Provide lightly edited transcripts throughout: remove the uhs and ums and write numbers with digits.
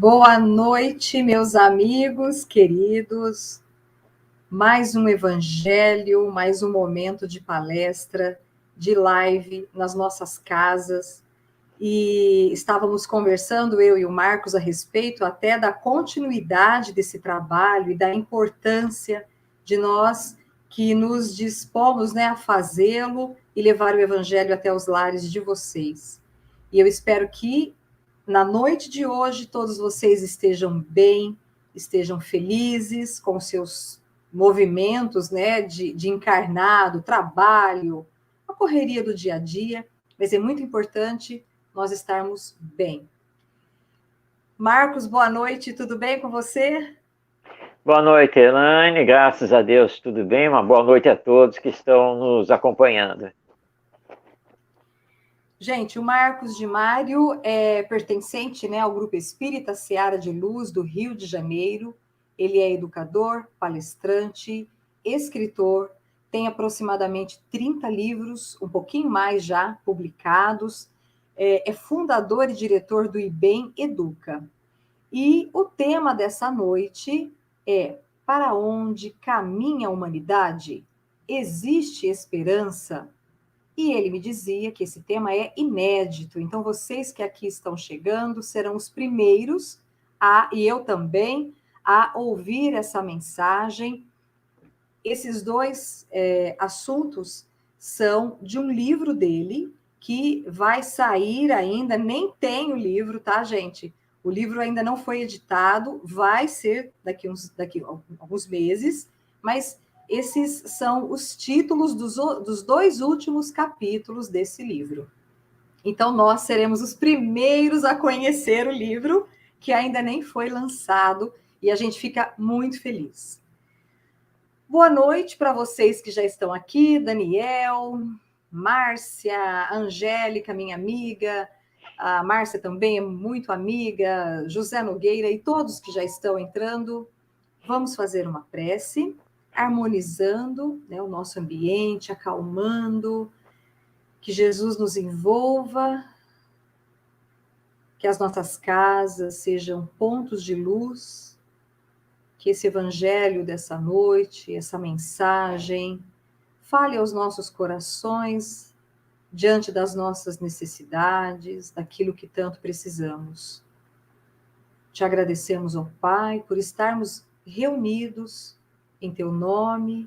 Boa noite, meus amigos queridos. Mais um evangelho, mais um momento de palestra, de live nas nossas casas. E estávamos conversando, eu e o Marcos, a respeito até da continuidade desse trabalho e da importância de nós que nos dispomos, né, a fazê-lo e levar o evangelho até os lares de vocês. E eu espero que na noite de hoje todos vocês estejam bem, estejam felizes com seus movimentos, né, de encarnado, trabalho, a correria do dia a dia, mas é muito importante nós estarmos bem. Marcos, boa noite, tudo bem com você? Boa noite, Elaine. Graças a Deus, tudo bem? Uma boa noite a todos que estão nos acompanhando. Gente, o Marcos de Mário é pertencente, né, ao Grupo Espírita Seara de Luz do Rio de Janeiro. Ele é educador, palestrante, escritor, tem aproximadamente 30 livros, um pouquinho mais já publicados, é fundador e diretor do IBEM Educa. E o tema dessa noite é: para onde caminha a humanidade? Existe esperança? E ele me dizia que esse tema é inédito, então vocês que aqui estão chegando serão os primeiros e eu também, a ouvir essa mensagem. Esses dois assuntos são de um livro dele, que vai sair ainda, nem tem o livro, tá, gente? O livro ainda não foi editado, vai ser daqui alguns meses, mas esses são os títulos dos dois últimos capítulos desse livro. Então, nós seremos os primeiros a conhecer o livro, que ainda nem foi lançado, e a gente fica muito feliz. Boa noite para vocês que já estão aqui, Daniel, Márcia, Angélica, minha amiga, a Márcia também é muito amiga, José Nogueira e todos que já estão entrando. Vamos fazer uma prece, harmonizando, né, o nosso ambiente, acalmando, que Jesus nos envolva, que as nossas casas sejam pontos de luz, que esse evangelho dessa noite, essa mensagem, fale aos nossos corações diante das nossas necessidades, daquilo que tanto precisamos. Te agradecemos, ó Pai, por estarmos reunidos em Teu nome.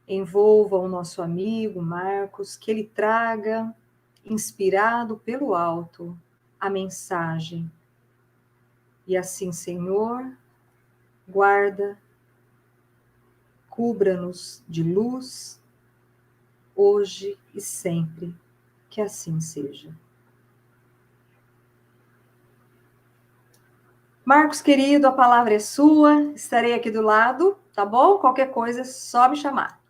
Envolva o nosso amigo Marcos, que ele traga, inspirado pelo alto, a mensagem. E assim, Senhor, guarda, cubra-nos de luz, hoje e sempre, que assim seja. Marcos, querido, a palavra é sua, estarei aqui do lado, tá bom? Qualquer coisa é só me chamar.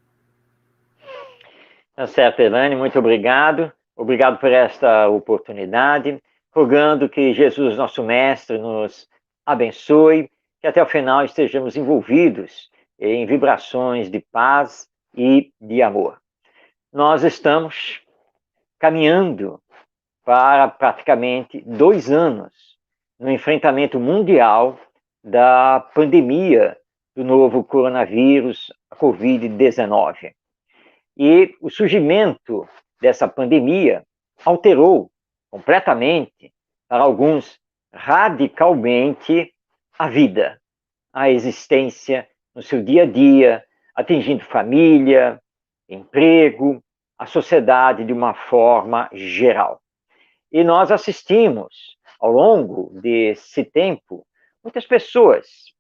Tá certo, Elaine, muito obrigado. Obrigado por esta oportunidade, rogando que Jesus, nosso Mestre, nos abençoe, que até o final estejamos envolvidos em vibrações de paz e de amor. Nós estamos caminhando para praticamente 2 anos no enfrentamento mundial da pandemia do novo coronavírus, a Covid-19. E o surgimento dessa pandemia alterou completamente, para alguns radicalmente, a vida, a existência no seu dia a dia, atingindo família, emprego, a sociedade de uma forma geral. E nós assistimos, ao longo desse tempo, muitas pessoas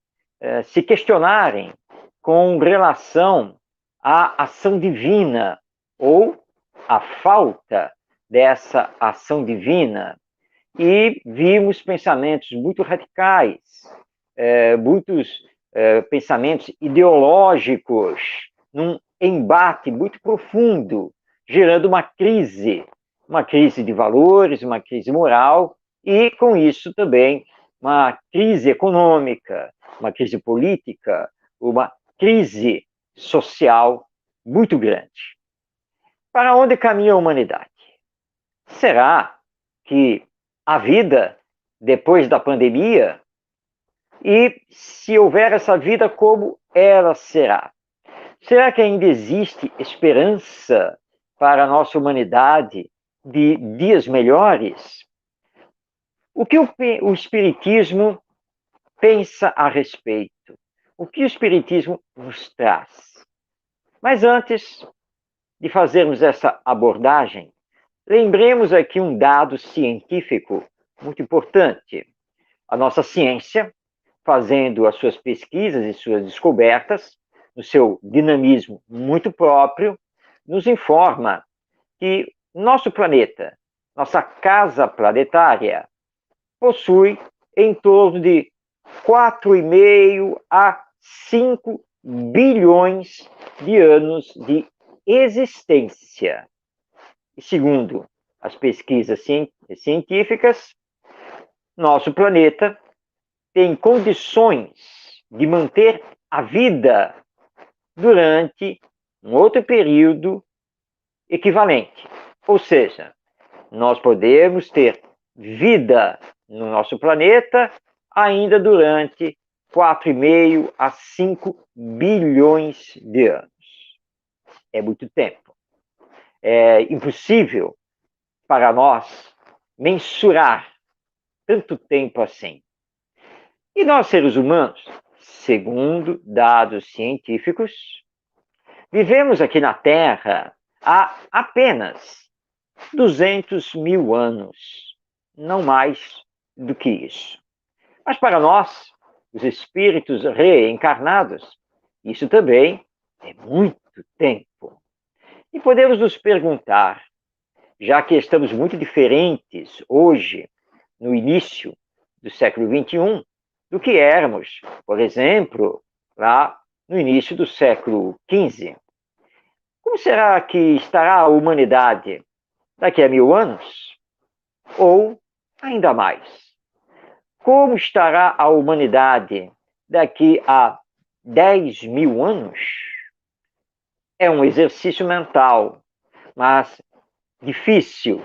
se questionarem com relação à ação divina ou à falta dessa ação divina. E vimos pensamentos muito radicais, muitos pensamentos ideológicos, num embate muito profundo, gerando uma crise de valores, uma crise moral, e com isso também uma crise econômica, uma crise política, uma crise social muito grande. Para onde caminha a humanidade? Será que a vida depois da pandemia E se houver essa vida, como ela será? Será que ainda existe esperança para a nossa humanidade de dias melhores? O que o Espiritismo pensa a respeito? O que o Espiritismo nos traz? Mas antes de fazermos essa abordagem, lembremos aqui um dado científico muito importante. A nossa ciência, fazendo as suas pesquisas e suas descobertas, no seu dinamismo muito próprio, nos informa que nosso planeta, nossa casa planetária, possui em torno de 4,5 a 5 bilhões de anos de existência. E segundo as pesquisas científicas, nosso planeta tem condições de manter a vida durante um outro período equivalente. Ou seja, nós podemos ter vida no nosso planeta ainda durante 4,5 a 5 bilhões de anos. É muito tempo. É impossível para nós mensurar tanto tempo assim. E nós, seres humanos, segundo dados científicos, vivemos aqui na Terra há apenas 200 mil anos, não mais do que isso. Mas para nós, os espíritos reencarnados, isso também é muito tempo. E podemos nos perguntar, já que estamos muito diferentes hoje, no início do século XXI, do que éramos, por exemplo, lá no início do século XV. Como será que estará a humanidade daqui a 1000 anos? Ou ainda mais? Como estará a humanidade daqui a 10 mil anos? É um exercício mental, mas difícil,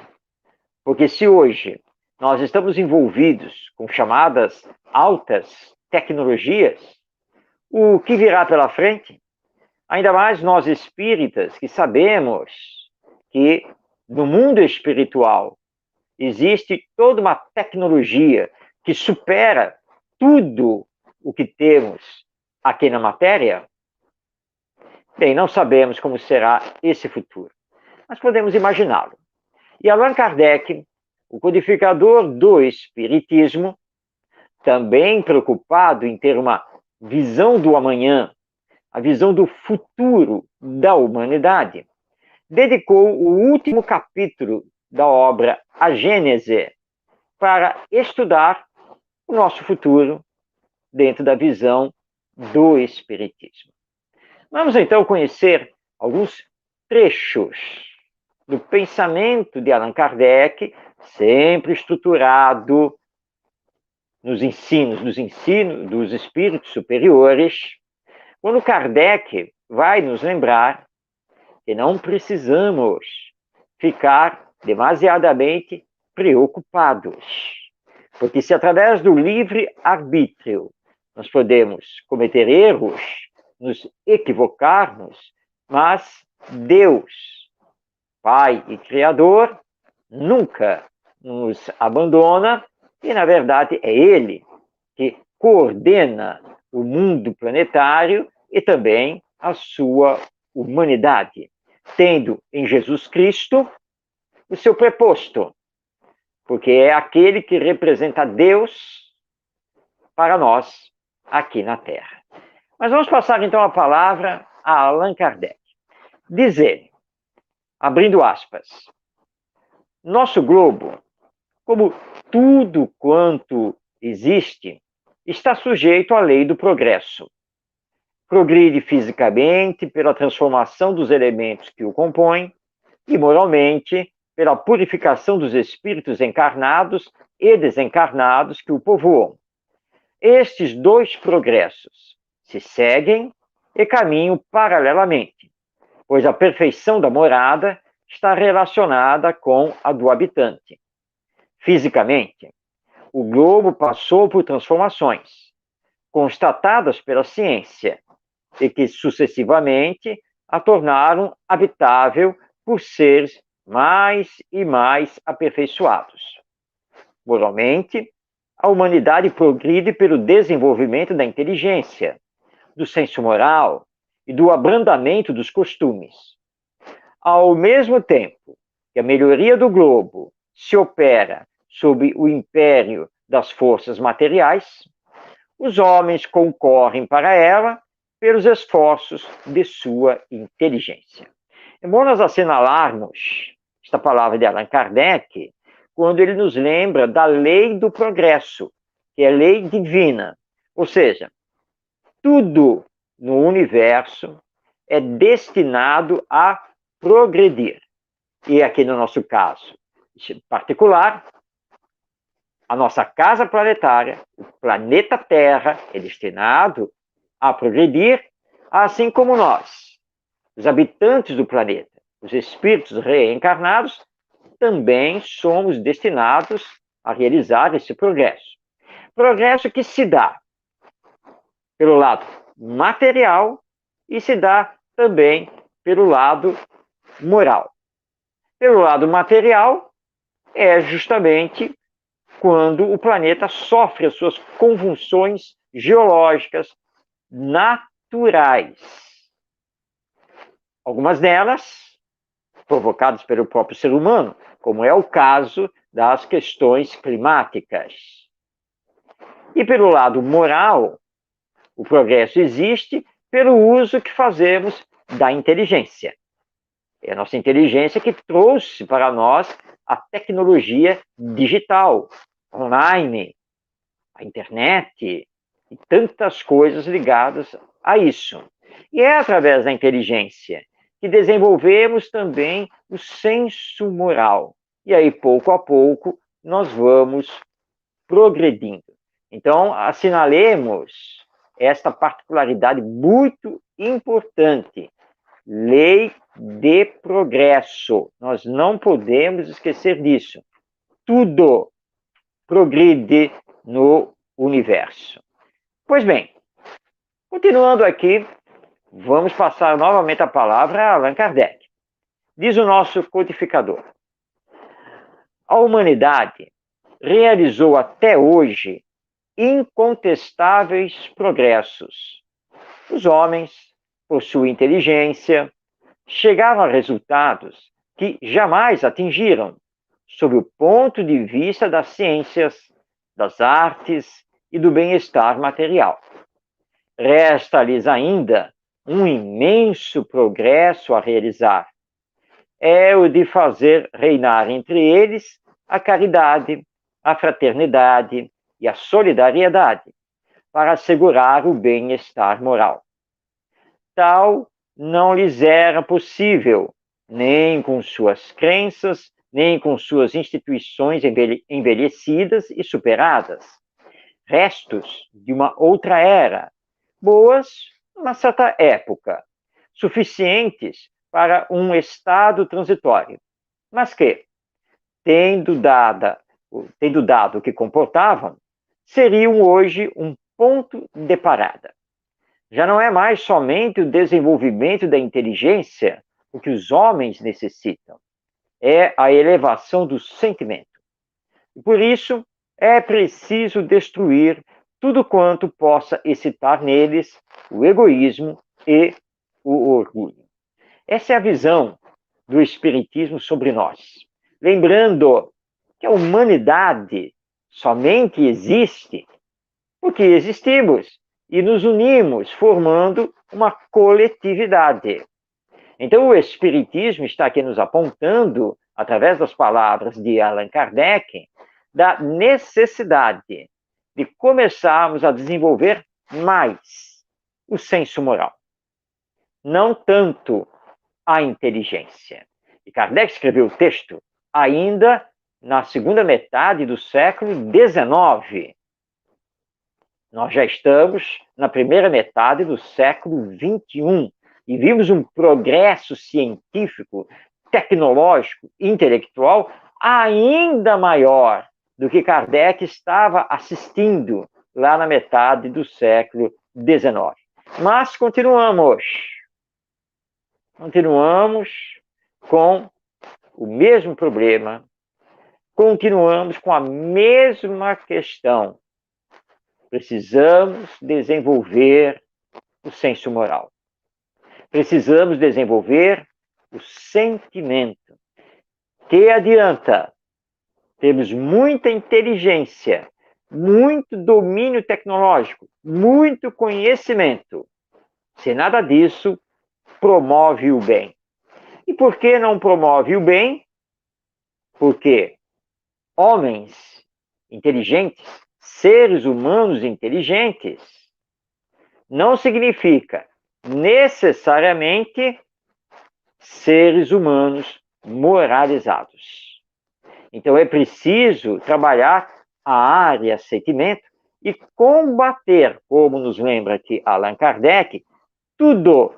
porque se hoje nós estamos envolvidos com chamadas altas tecnologias, o que virá pela frente? Ainda mais nós espíritas que sabemos que no mundo espiritual existe toda uma tecnologia que supera tudo o que temos aqui na matéria. Bem, não sabemos como será esse futuro, mas podemos imaginá-lo. E Allan Kardec, o codificador do Espiritismo, também preocupado em ter uma visão do amanhã, a visão do futuro da humanidade, dedicou o último capítulo da obra A Gênese para estudar o nosso futuro dentro da visão do Espiritismo. Vamos então conhecer alguns trechos do pensamento de Allan Kardec, sempre estruturado nos ensinos dos espíritos superiores, quando Kardec vai nos lembrar que não precisamos ficar demasiadamente preocupados, porque se através do livre-arbítrio nós podemos cometer erros, nos equivocarmos, mas Deus, Pai e Criador, nunca nos abandona e, na verdade, é Ele que coordena o mundo planetário e também a sua humanidade, tendo em Jesus Cristo o seu preposto, porque é aquele que representa Deus para nós aqui na Terra. Mas vamos passar então a palavra a Allan Kardec. Diz ele, abrindo aspas, nosso globo, como tudo quanto existe, está sujeito à lei do progresso. Progride fisicamente pela transformação dos elementos que o compõem e moralmente pela purificação dos espíritos encarnados e desencarnados que o povoam. Estes dois progressos se seguem e caminham paralelamente, pois a perfeição da morada está relacionada com a do habitante. Fisicamente, o globo passou por transformações, constatadas pela ciência e que sucessivamente a tornaram habitável por seres mais e mais aperfeiçoados. Moralmente, a humanidade progride pelo desenvolvimento da inteligência, do senso moral e do abrandamento dos costumes. Ao mesmo tempo que a melhoria do globo se opera sob o império das forças materiais, os homens concorrem para ela pelos esforços de sua inteligência. É bom nós assinalarmos esta palavra de Allan Kardec quando ele nos lembra da lei do progresso, que é a lei divina. Ou seja, tudo no universo é destinado a progredir. E aqui no nosso caso particular, a nossa casa planetária, o planeta Terra, é destinado a progredir, assim como nós, os habitantes do planeta, os espíritos reencarnados, também somos destinados a realizar esse progresso. Progresso que se dá pelo lado material e se dá também pelo lado moral. Pelo lado material, é justamente quando o planeta sofre as suas convulsões geológicas naturais. Algumas delas provocadas pelo próprio ser humano, como é o caso das questões climáticas. E pelo lado moral, o progresso existe pelo uso que fazemos da inteligência. É a nossa inteligência que trouxe para nós a tecnologia digital, online, a internet e tantas coisas ligadas a isso. E é através da inteligência que desenvolvemos também o senso moral. E aí, pouco a pouco, nós vamos progredindo. Então, assinalemos esta particularidade muito importante. Lei de progresso. Nós não podemos esquecer disso. Tudo progride no universo. Pois bem, continuando aqui, vamos passar novamente a palavra a Allan Kardec. Diz o nosso codificador: a humanidade realizou até hoje incontestáveis progressos. Os homens, por sua inteligência, chegaram a resultados que jamais atingiram, sob o ponto de vista das ciências, das artes e do bem-estar material. Resta-lhes ainda um imenso progresso a realizar. É o de fazer reinar entre eles a caridade, a fraternidade e a solidariedade, para assegurar o bem-estar moral. Tal não lhes era possível, nem com suas crenças, nem com suas instituições envelhecidas e superadas, restos de uma outra era, boas numa certa época, suficientes para um estado transitório, mas que, tendo dado o que comportavam, seriam hoje um ponto de parada. Já não é mais somente o desenvolvimento da inteligência o que os homens necessitam, é a elevação do sentimento. E por isso, é preciso destruir tudo quanto possa excitar neles o egoísmo e o orgulho. Essa é a visão do Espiritismo sobre nós. Lembrando que a humanidade somente existe porque existimos e nos unimos, formando uma coletividade. Então, o Espiritismo está aqui nos apontando, através das palavras de Allan Kardec, da necessidade de começarmos a desenvolver mais o senso moral, não tanto a inteligência. E Kardec escreveu o texto ainda na segunda metade do século XIX. Nós já estamos na primeira metade do século XXI e vimos um progresso científico, tecnológico, intelectual ainda maior do que Kardec estava assistindo lá na metade do século XIX. Mas continuamos com o mesmo problema, continuamos com a mesma questão. Precisamos desenvolver o senso moral. Precisamos desenvolver o sentimento. Que adianta termos muita inteligência, muito domínio tecnológico, muito conhecimento, se nada disso promove o bem? E por que não promove o bem? Porque homens inteligentes, seres humanos inteligentes, não significa necessariamente seres humanos moralizados. Então é preciso trabalhar a área sentimento e combater, como nos lembra aqui Allan Kardec, tudo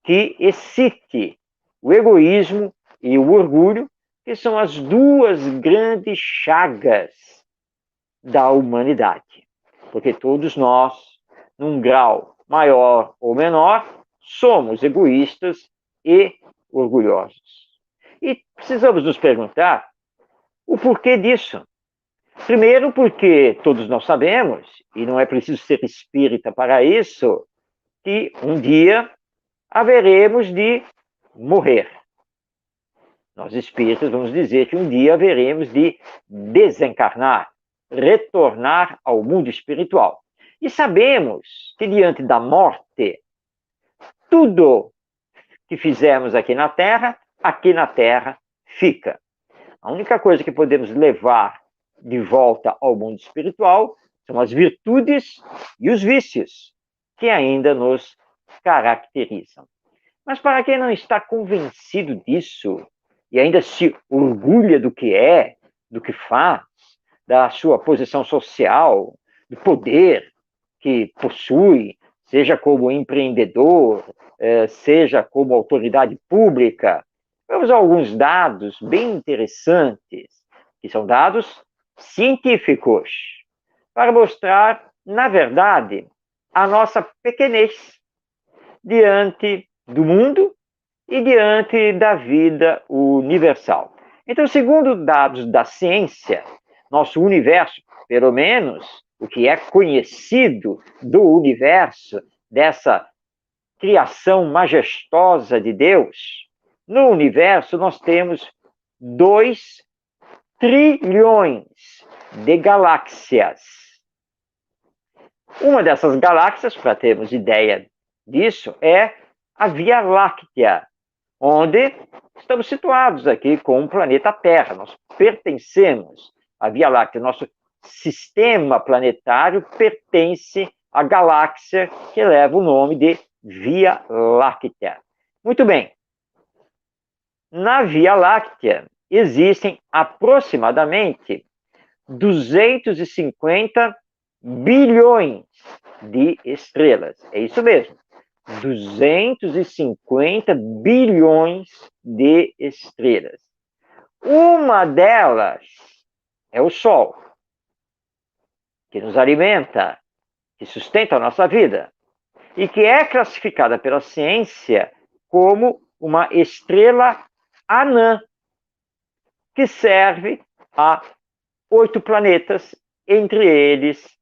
que excite o egoísmo e o orgulho, que são as duas grandes chagas da humanidade. Porque todos nós, num grau maior ou menor, somos egoístas e orgulhosos. E precisamos nos perguntar o porquê disso. Primeiro, porque todos nós sabemos, e não é preciso ser espírita para isso, que um dia haveremos de morrer. Nós espíritas vamos dizer que um dia haveremos de desencarnar, retornar ao mundo espiritual. E sabemos que diante da morte, tudo que fizemos aqui na Terra fica. A única coisa que podemos levar de volta ao mundo espiritual são as virtudes e os vícios que ainda nos caracterizam. Mas para quem não está convencido disso e ainda se orgulha do que é, do que faz, da sua posição social, do poder que possui, seja como empreendedor, seja como autoridade pública, vamos a alguns dados bem interessantes, que são dados científicos, para mostrar, na verdade, a nossa pequenez diante do mundo e diante da vida universal. Então, segundo dados da ciência, nosso universo, pelo menos o que é conhecido do universo, dessa criação majestosa de Deus, no universo nós temos 2 trilhões de galáxias. Uma dessas galáxias, para termos ideia disso, é a Via Láctea, onde estamos situados aqui com o planeta Terra. Nós pertencemos à Via Láctea. Nosso sistema planetário pertence à galáxia que leva o nome de Via Láctea. Muito bem. Na Via Láctea existem aproximadamente 250 bilhões de estrelas. É isso mesmo. 250 bilhões de estrelas. Uma delas é o Sol, que nos alimenta, que sustenta a nossa vida, e que é classificada pela ciência como uma estrela anã, que serve a 8 planetas, entre eles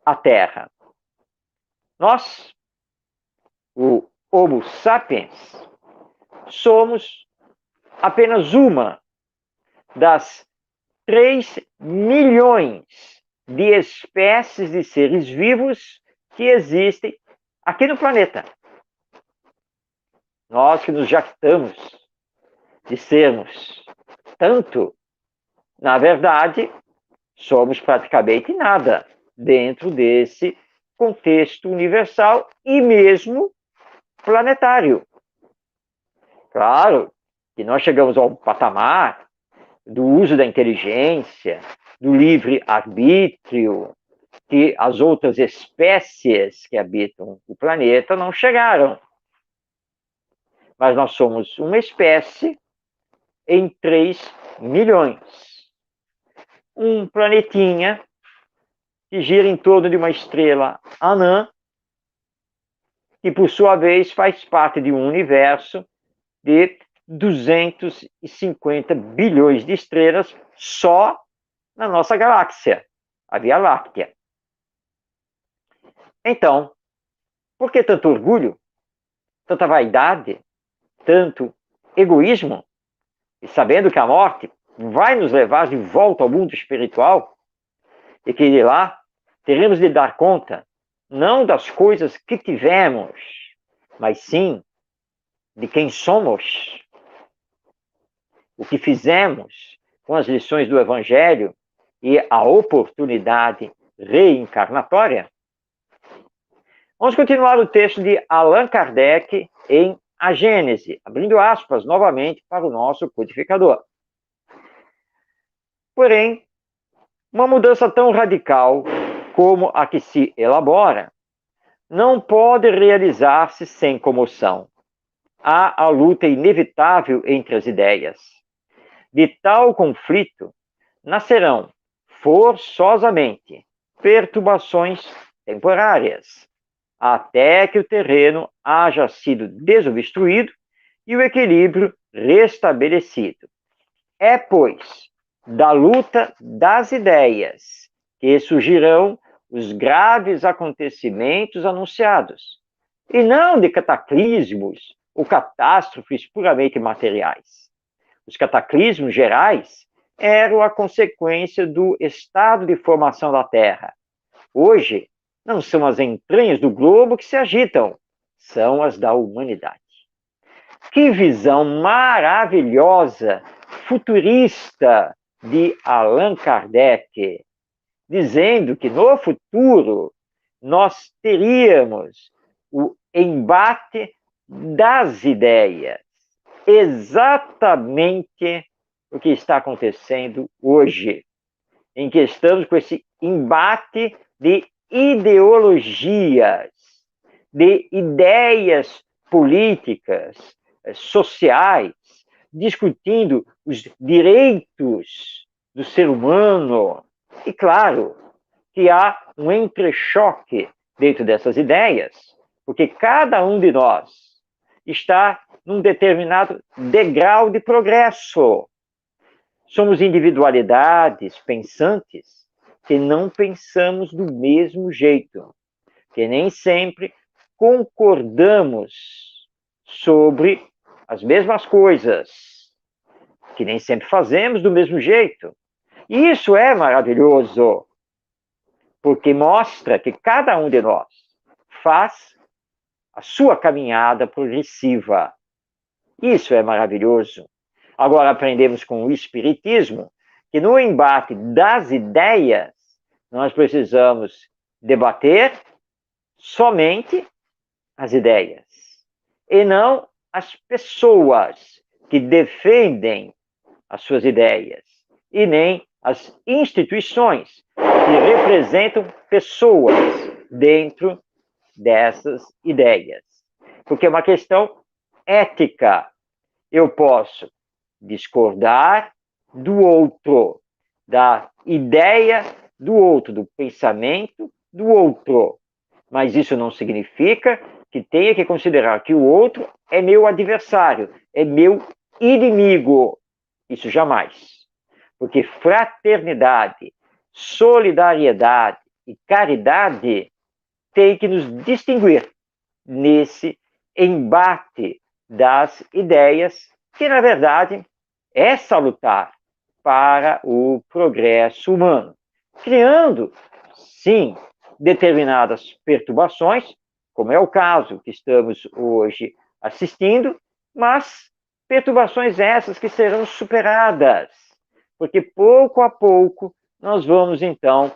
a Terra. Nós, o Homo sapiens, somos apenas uma das 3 milhões de espécies de seres vivos que existem aqui no planeta. Nós que nos jactamos de sermos tanto, na verdade, somos praticamente nada dentro desse contexto universal e mesmo planetário. Claro que nós chegamos ao patamar do uso da inteligência, do livre-arbítrio, que as outras espécies que habitam o planeta não chegaram. Mas nós somos uma espécie em 3 milhões. Um planetinha que gira em torno de uma estrela anã, que por sua vez faz parte de um universo de 250 bilhões de estrelas só na nossa galáxia, a Via Láctea. Então, por que tanto orgulho, tanta vaidade, tanto egoísmo? E sabendo que a morte vai nos levar de volta ao mundo espiritual e que de lá teremos de dar conta não das coisas que tivemos, mas sim de quem somos, o que fizemos com as lições do Evangelho e a oportunidade reencarnatória. Vamos continuar o texto de Allan Kardec em A Gênese, abrindo aspas novamente para o nosso codificador. Porém, uma mudança tão radical como a que se elabora não pode realizar-se sem comoção. Há a luta inevitável entre as ideias. De tal conflito nascerão, forçosamente, perturbações temporárias, até que o terreno haja sido desobstruído e o equilíbrio restabelecido. É, pois, da luta das ideias que surgirão os graves acontecimentos anunciados, e não de cataclismos ou catástrofes puramente materiais. Os cataclismos gerais eram a consequência do estado de formação da Terra. Hoje, não são as entranhas do globo que se agitam, são as da humanidade. Que visão maravilhosa, futurista de Allan Kardec, dizendo que no futuro nós teríamos o embate das ideias. Exatamente o que está acontecendo hoje, em que estamos com esse embate de ideologias, de ideias políticas, sociais, discutindo os direitos do ser humano. E claro que há um entrechoque dentro dessas ideias, porque cada um de nós está num determinado degrau de progresso. Somos individualidades pensantes que não pensamos do mesmo jeito, que nem sempre concordamos sobre as mesmas coisas, que nem sempre fazemos do mesmo jeito. E isso é maravilhoso, porque mostra que cada um de nós faz a sua caminhada progressiva. Isso é maravilhoso. Agora aprendemos com o Espiritismo que no embate das ideias, nós precisamos debater somente as ideias, e não as pessoas que defendem as suas ideias, e nem as instituições que representam pessoas dentro dessas ideias. Porque é uma questão ética. Eu posso discordar do outro, da ideia do outro, do pensamento do outro. Mas isso não significa que tenha que considerar que o outro é meu adversário, é meu inimigo. Isso jamais. Porque fraternidade, solidariedade e caridade têm que nos distinguir nesse embate das ideias, que na verdade é salutar para o progresso humano, criando, sim, determinadas perturbações, como é o caso que estamos hoje assistindo, mas perturbações essas que serão superadas, porque pouco a pouco nós vamos então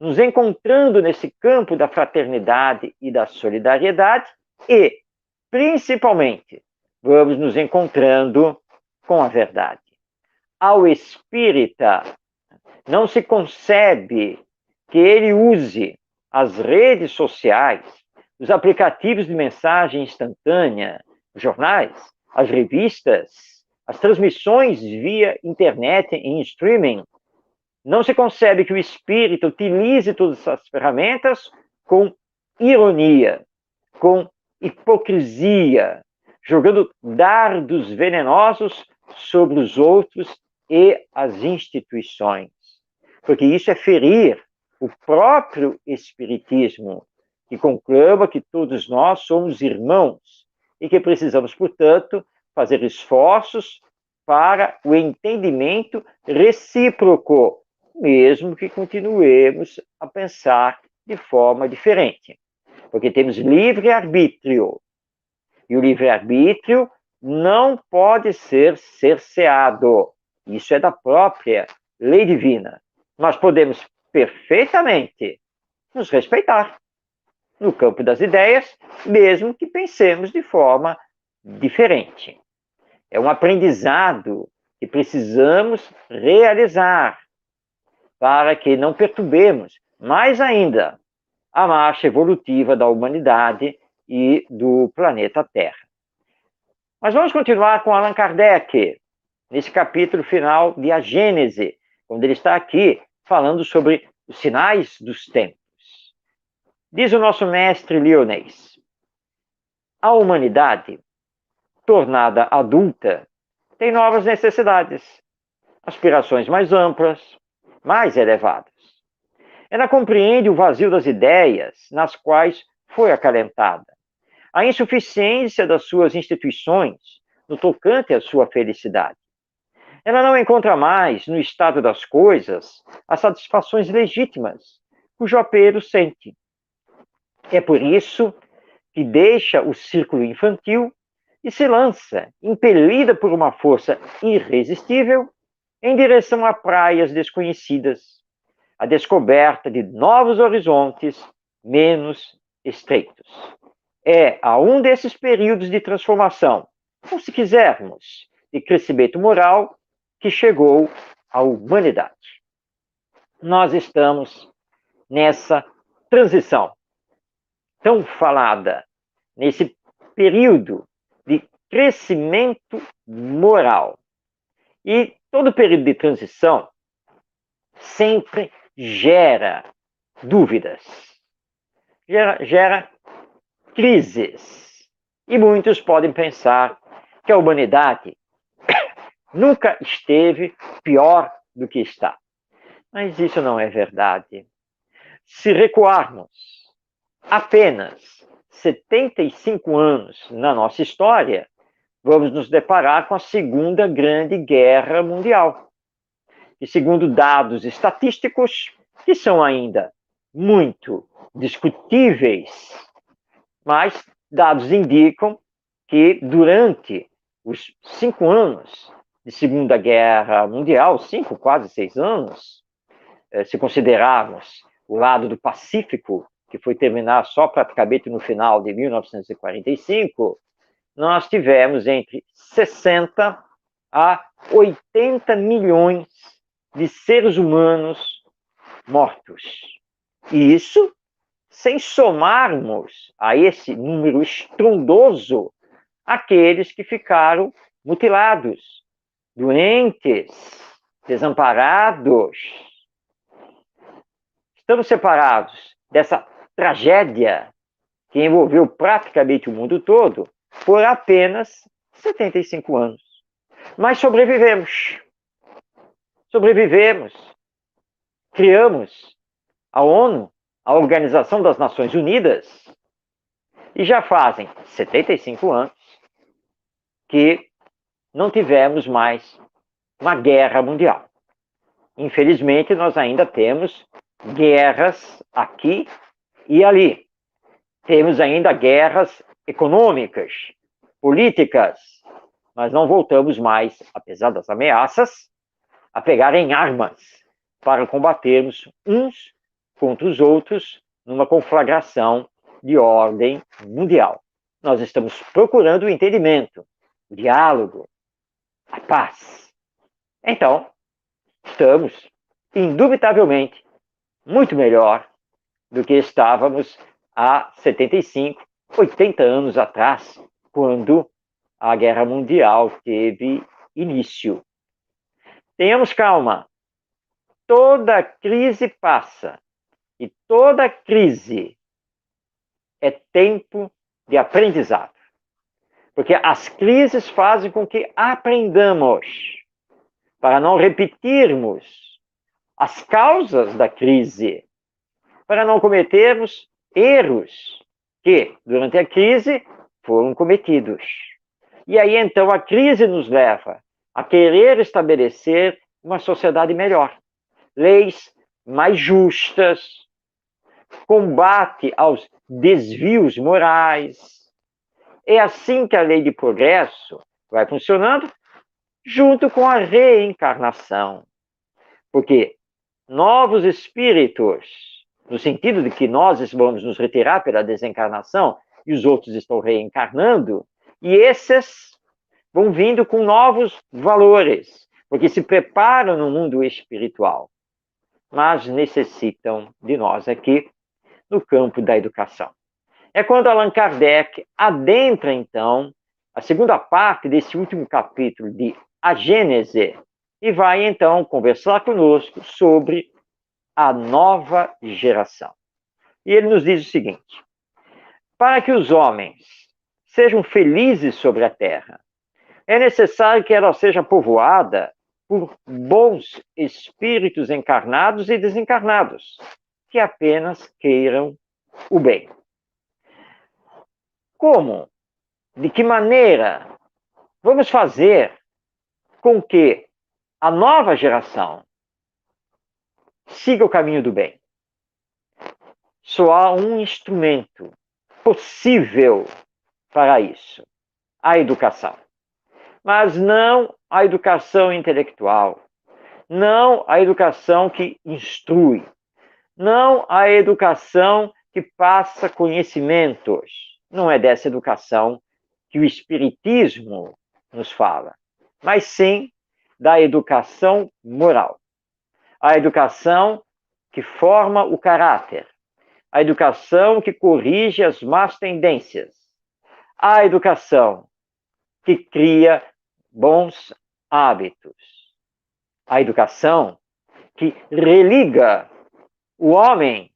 nos encontrando nesse campo da fraternidade e da solidariedade e, principalmente, vamos nos encontrando com a verdade. Ao espírita não se concebe que ele use as redes sociais, os aplicativos de mensagem instantânea, os jornais, as revistas, as transmissões via internet em streaming, Não se concebe que o espírito utilize todas essas ferramentas com ironia, com hipocrisia, jogando dardos venenosos sobre os outros e as instituições. Porque isso é ferir o próprio Espiritismo, que conclama que todos nós somos irmãos e que precisamos, portanto, fazer esforços para o entendimento recíproco, mesmo que continuemos a pensar de forma diferente. Porque temos livre-arbítrio. E o livre-arbítrio não pode ser cerceado. Isso é da própria lei divina. Nós podemos perfeitamente nos respeitar no campo das ideias, mesmo que pensemos de forma diferente. É um aprendizado que precisamos realizar para que não perturbemos mais ainda a marcha evolutiva da humanidade e do planeta Terra. Mas vamos continuar com Allan Kardec, nesse capítulo final de A Gênese, quando ele está aqui falando sobre os sinais dos tempos. Diz o nosso mestre Lyonês: a humanidade, tornada adulta, tem novas necessidades, aspirações mais amplas, mais elevadas. Ela compreende o vazio das ideias nas quais foi acalentada, a insuficiência das suas instituições no tocante à sua felicidade. Ela não encontra mais, no estado das coisas, as satisfações legítimas cujo apelo sente. É por isso que deixa o círculo infantil e se lança, impelida por uma força irresistível, em direção a praias desconhecidas, a descoberta de novos horizontes menos estreitos. É a um desses períodos de transformação, ou se quisermos, de crescimento moral, que chegou a humanidade. Nós estamos nessa transição tão falada, nesse período de crescimento moral. E todo período de transição sempre gera dúvidas, gera crises. E muitos podem pensar que a humanidade nunca esteve pior do que está. Mas isso não é verdade. Se recuarmos apenas 75 anos na nossa história, vamos nos deparar com a Segunda Grande Guerra Mundial. E segundo dados estatísticos, que são ainda muito discutíveis, mas dados indicam que durante os 5 anos de Segunda Guerra Mundial, 5, quase 6 anos, se considerarmos o lado do Pacífico, que foi terminar só praticamente no final de 1945, nós tivemos entre 60 a 80 milhões de seres humanos mortos. E isso sem somarmos a esse número estrondoso aqueles que ficaram mutilados, doentes, desamparados. Estamos separados dessa tragédia que envolveu praticamente o mundo todo por apenas 75 anos. Mas sobrevivemos. Sobrevivemos. Criamos a ONU, a Organização das Nações Unidas, e já fazem 75 anos que não tivemos mais uma guerra mundial. Infelizmente, nós ainda temos guerras aqui e ali. Temos ainda guerras econômicas, políticas, mas não voltamos mais, apesar das ameaças, a pegar em armas para combatermos uns contra os outros numa conflagração de ordem mundial. Nós estamos procurando o entendimento, o diálogo, a paz. Então, estamos, indubitavelmente, muito melhor do que estávamos há 75, 80 anos atrás, quando a Guerra Mundial teve início. Tenhamos calma. toda crise passa. E toda crise é tempo de aprendizado. Porque as crises fazem com que aprendamos, para não repetirmos as causas da crise, para não cometermos erros que, durante a crise, foram cometidos. E aí, então, a crise nos leva a querer estabelecer uma sociedade melhor. Leis mais justas, combate aos desvios morais. É assim que a lei de progresso vai funcionando, junto com a reencarnação. Porque novos espíritos, no sentido de que nós vamos nos retirar pela desencarnação e os outros estão reencarnando, e esses vão vindo com novos valores, porque se preparam no mundo espiritual, mas necessitam de nós aqui no campo da educação. É quando Allan Kardec adentra, então, a segunda parte desse último capítulo de A Gênese e vai, então, conversar conosco sobre a nova geração. E ele nos diz o seguinte: para que os homens sejam felizes sobre a terra, é necessário que ela seja povoada por bons espíritos encarnados e desencarnados, que apenas queiram o bem. Como? De que maneira vamos fazer com que a nova geração siga o caminho do bem? Só há um instrumento possível para isso: a educação. Mas não a educação intelectual, não a educação que instrui, não a educação que passa conhecimentos. Não é dessa educação que o Espiritismo nos fala, mas sim da educação moral. A educação que forma o caráter, a educação que corrige as más tendências, a educação que cria bons hábitos, a educação que religa o homem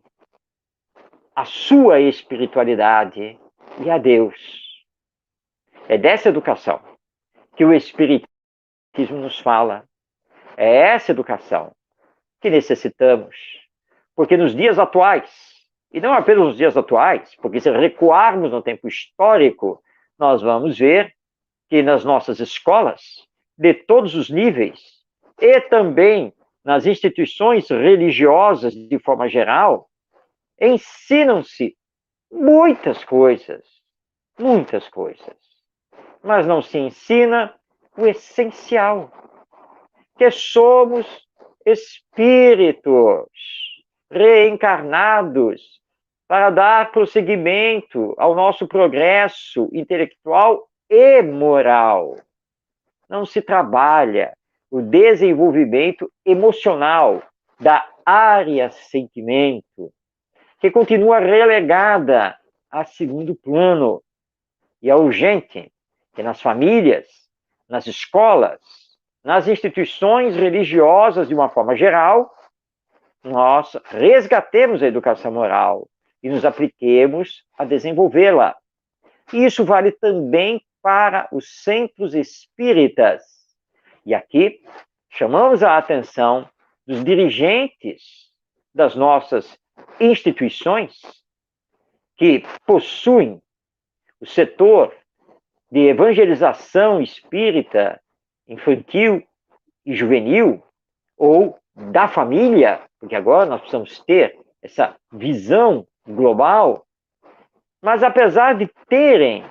à sua espiritualidade e a Deus. É dessa educação que o Espiritismo nos fala. É essa educação que necessitamos, porque nos dias atuais, e não apenas nos dias atuais, porque se recuarmos no tempo histórico, nós vamos ver que nas nossas escolas, de todos os níveis, e também nas instituições religiosas de forma geral, ensinam-se muitas coisas, mas não se ensina o essencial, que somos espíritos reencarnados para dar prosseguimento ao nosso progresso intelectual e moral. Não se trabalha o desenvolvimento emocional da área sentimento, que continua relegada a segundo plano. E é urgente que nas famílias, nas escolas, nas instituições religiosas de uma forma geral, nós resgatemos a educação moral e nos apliquemos a desenvolvê-la. E isso vale também para os centros espíritas. E aqui chamamos a atenção dos dirigentes das nossas instituições que possuem o setor de evangelização espírita infantil e juvenil, ou da família, porque agora nós precisamos ter essa visão global. Mas apesar de terem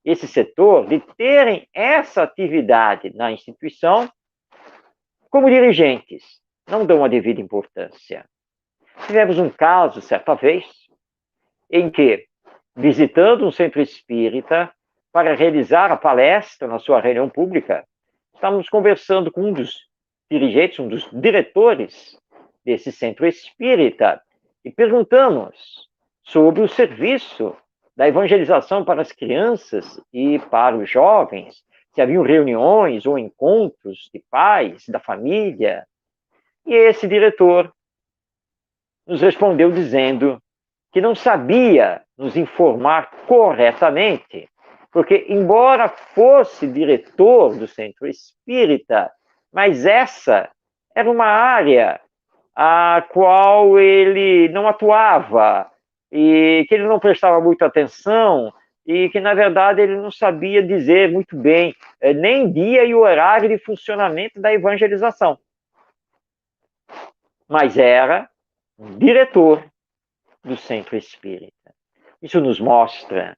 esse setor, de terem essa atividade na instituição, como dirigentes, não dão a devida importância. Tivemos um caso, certa vez, em que, visitando um centro espírita para realizar a palestra na sua reunião pública, estávamos conversando com um dos dirigentes, um dos diretores desse centro espírita, e perguntamos sobre o serviço da evangelização para as crianças e para os jovens, se haviam reuniões ou encontros de pais, da família. E esse diretor nos respondeu dizendo que não sabia nos informar corretamente, porque, embora fosse diretor do centro espírita, mas essa era uma área a qual ele não atuava e que ele não prestava muita atenção e que, na verdade, ele não sabia dizer muito bem nem dia e horário de funcionamento da evangelização. Mas era um diretor do centro espírita. Isso nos mostra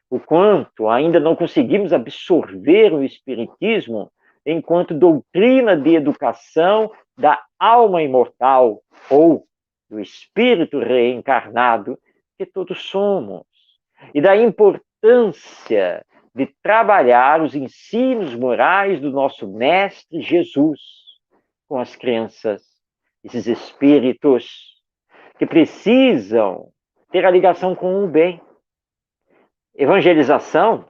o quanto ainda não conseguimos absorver o espiritismo enquanto doutrina de educação da alma imortal ou do espírito reencarnado que todos somos, e da importância de trabalhar os ensinos morais do nosso mestre Jesus com as crianças, esses espíritos que precisam ter a ligação com o bem. Evangelização,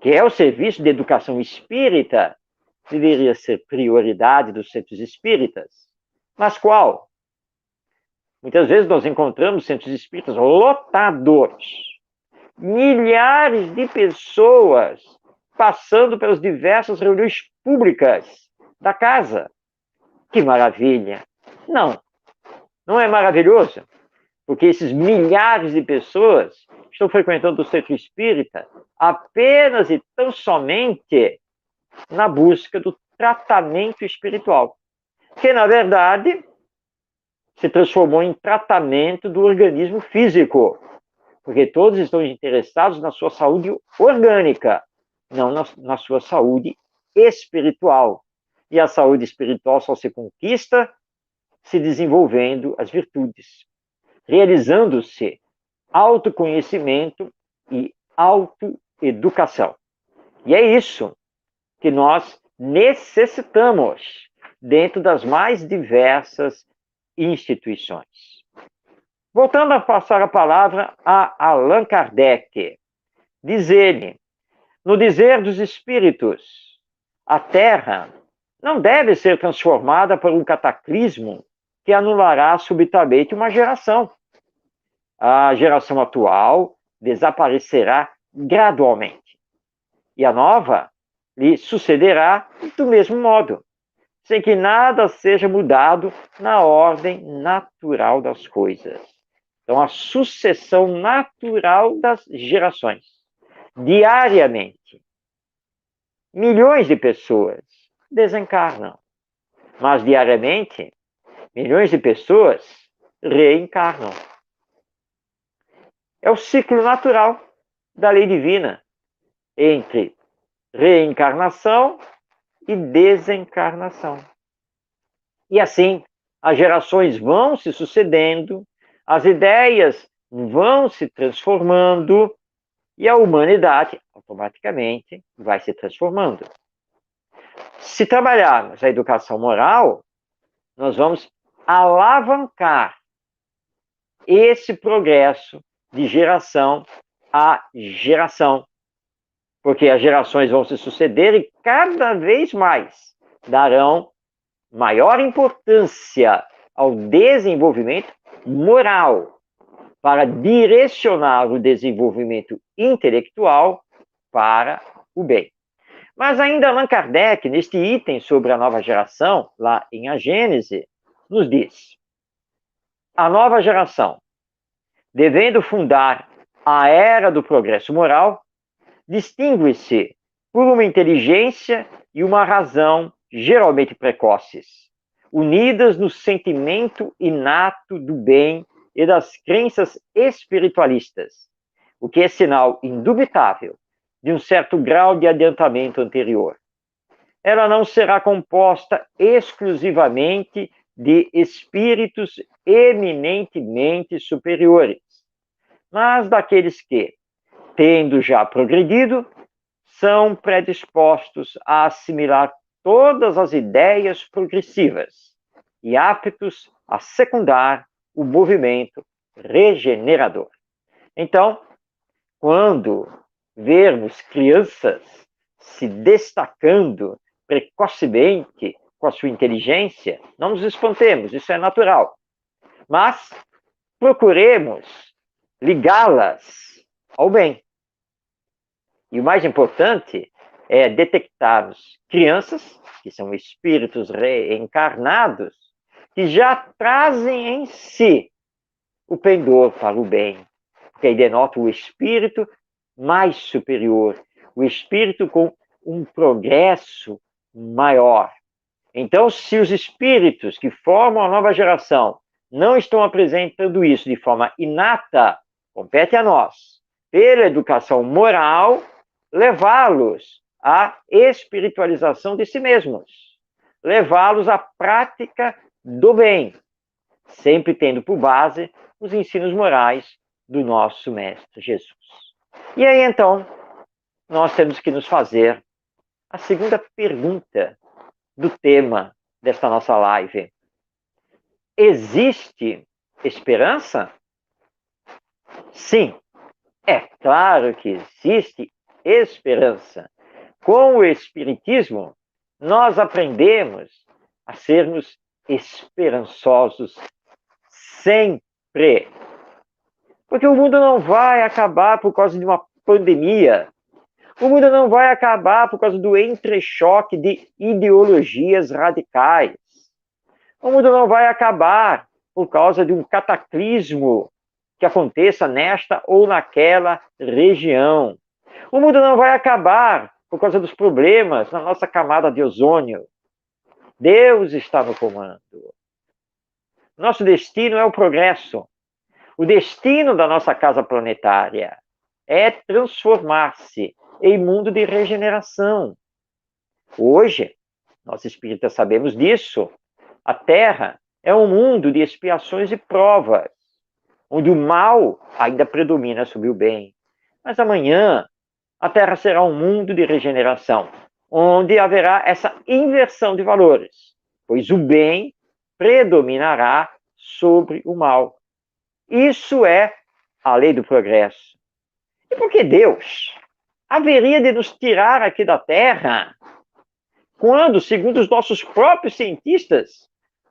que é o serviço de educação espírita, deveria ser prioridade dos centros espíritas. Mas qual? Muitas vezes nós encontramos centros espíritas lotados, milhares de pessoas passando pelas diversas reuniões públicas da casa. Que maravilha! Não, não é maravilhoso? Porque esses milhares de pessoas estão frequentando o centro espírita apenas e tão somente na busca do tratamento espiritual, que, na verdade, se transformou em tratamento do organismo físico, porque todos estão interessados na sua saúde orgânica, não na sua saúde espiritual. E a saúde espiritual só se conquista se desenvolvendo as virtudes, realizando-se autoconhecimento e autoeducação. E é isso que nós necessitamos dentro das mais diversas instituições. Voltando a passar a palavra a Allan Kardec, diz ele, no dizer dos espíritos, a Terra não deve ser transformada por um cataclismo que anulará subitamente uma geração. A geração atual desaparecerá gradualmente. E a nova lhe sucederá do mesmo modo, sem que nada seja mudado na ordem natural das coisas. Então, a sucessão natural das gerações. Diariamente, milhões de pessoas desencarnam, mas diariamente, milhões de pessoas reencarnam. É o ciclo natural da lei divina entre reencarnação e desencarnação. E assim, as gerações vão se sucedendo, as ideias vão se transformando e a humanidade automaticamente vai se transformando. Se trabalharmos a educação moral, nós vamos alavancar esse progresso de geração a geração, porque as gerações vão se suceder e cada vez mais darão maior importância ao desenvolvimento moral para direcionar o desenvolvimento intelectual para o bem. Mas ainda Allan Kardec, neste item sobre a nova geração, lá em A Gênese, nos diz: a nova geração, devendo fundar a era do progresso moral, distingue-se por uma inteligência e uma razão geralmente precoces, unidas no sentimento inato do bem e das crenças espiritualistas, o que é sinal indubitável de um certo grau de adiantamento anterior. Ela não será composta exclusivamente de espíritos eminentemente superiores, mas daqueles que, tendo já progredido, são predispostos a assimilar todas as ideias progressivas e aptos a secundar o movimento regenerador. Então, quando vermos crianças se destacando precocemente com a sua inteligência, não nos espantemos, isso é natural. Mas procuremos ligá-las ao bem. E o mais importante é detectarmos crianças, que são espíritos reencarnados, que já trazem em si o pendor para o bem, porque aí denota o espírito mais superior, o espírito com um progresso maior. Então, se os espíritos que formam a nova geração não estão apresentando isso de forma inata, compete a nós, pela educação moral, levá-los à espiritualização de si mesmos, levá-los à prática do bem, sempre tendo por base os ensinos morais do nosso Mestre Jesus. E aí, então, nós temos que nos fazer a segunda pergunta do tema desta nossa live. Existe esperança? Sim, é claro que existe esperança. Com o Espiritismo, nós aprendemos a sermos esperançosos sempre. Porque o mundo não vai acabar por causa de uma pandemia. O mundo não vai acabar por causa do entrechoque de ideologias radicais. O mundo não vai acabar por causa de um cataclismo que aconteça nesta ou naquela região. O mundo não vai acabar por causa dos problemas na nossa camada de ozônio. Deus está no comando. Nosso destino é o progresso. O destino da nossa casa planetária é transformar-se em mundo de regeneração. Hoje, nós espíritas sabemos disso. A Terra é um mundo de expiações e provas, onde o mal ainda predomina sobre o bem. Mas amanhã, a Terra será um mundo de regeneração, onde haverá essa inversão de valores, pois o bem predominará sobre o mal. Isso é a lei do progresso. E por que Deus haveria de nos tirar aqui da Terra, quando, segundo os nossos próprios cientistas,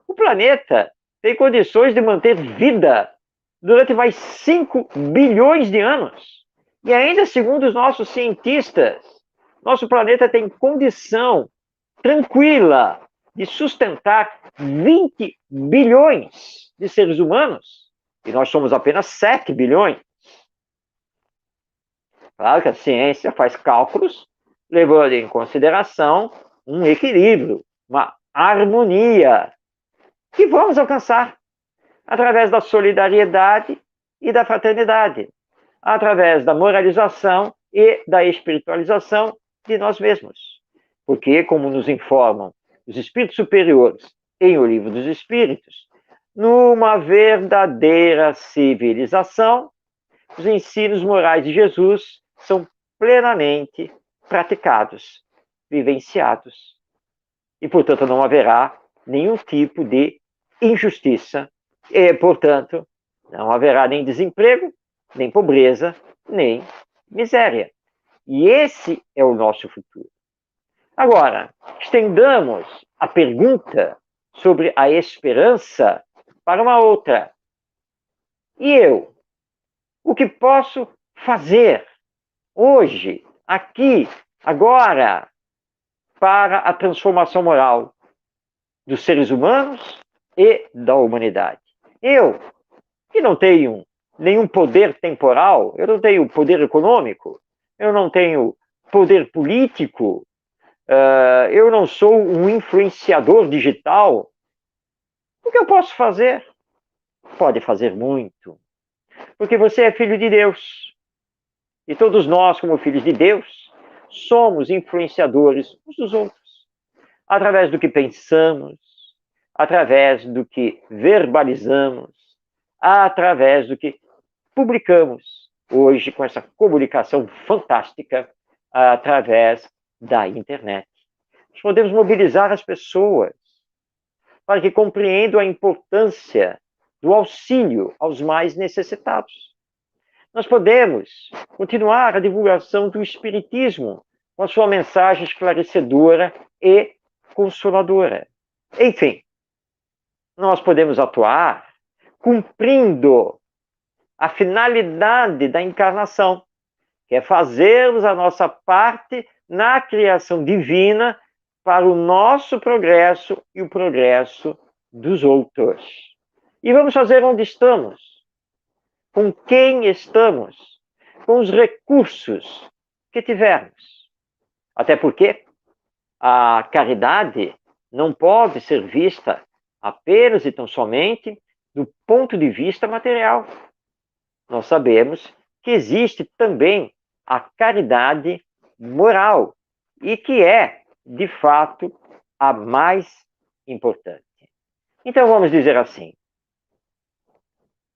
o planeta tem condições de manter vida durante mais 5 bilhões de anos? E ainda, segundo os nossos cientistas, nosso planeta tem condição tranquila de sustentar 20 bilhões de seres humanos, e nós somos apenas 7 bilhões. Claro que a ciência faz cálculos levando em consideração um equilíbrio, uma harmonia, que vamos alcançar através da solidariedade e da fraternidade, através da moralização e da espiritualização de nós mesmos. Porque, como nos informam os espíritos superiores em O Livro dos Espíritos, numa verdadeira civilização, os ensinos morais de Jesus são plenamente praticados, vivenciados. E, portanto, não haverá nenhum tipo de injustiça e, portanto, não haverá nem desemprego, nem pobreza, nem miséria. E esse é o nosso futuro. Agora, estendamos a pergunta sobre a esperança para uma outra. E eu? O que posso fazer hoje, aqui, agora, para a transformação moral dos seres humanos e da humanidade? Eu, que não tenho nenhum poder temporal, eu não tenho poder econômico, eu não tenho poder político, eu não sou um influenciador digital. O que eu posso fazer? Pode fazer muito. Porque você é filho de Deus. E todos nós, como filhos de Deus, somos influenciadores uns dos outros. Através do que pensamos, através do que verbalizamos, através do que publicamos hoje com essa comunicação fantástica através da internet. Nós podemos mobilizar as pessoas para que compreendam a importância do auxílio aos mais necessitados. Nós podemos continuar a divulgação do Espiritismo com a sua mensagem esclarecedora e consoladora. Enfim, nós podemos atuar cumprindo a finalidade da encarnação, que é fazermos a nossa parte na criação divina para o nosso progresso e o progresso dos outros. E vamos fazer onde estamos, com quem estamos, com os recursos que tivermos. Até porque a caridade não pode ser vista apenas e tão somente do ponto de vista material. Nós sabemos que existe também a caridade moral e que é, de fato, a mais importante. Então vamos dizer assim: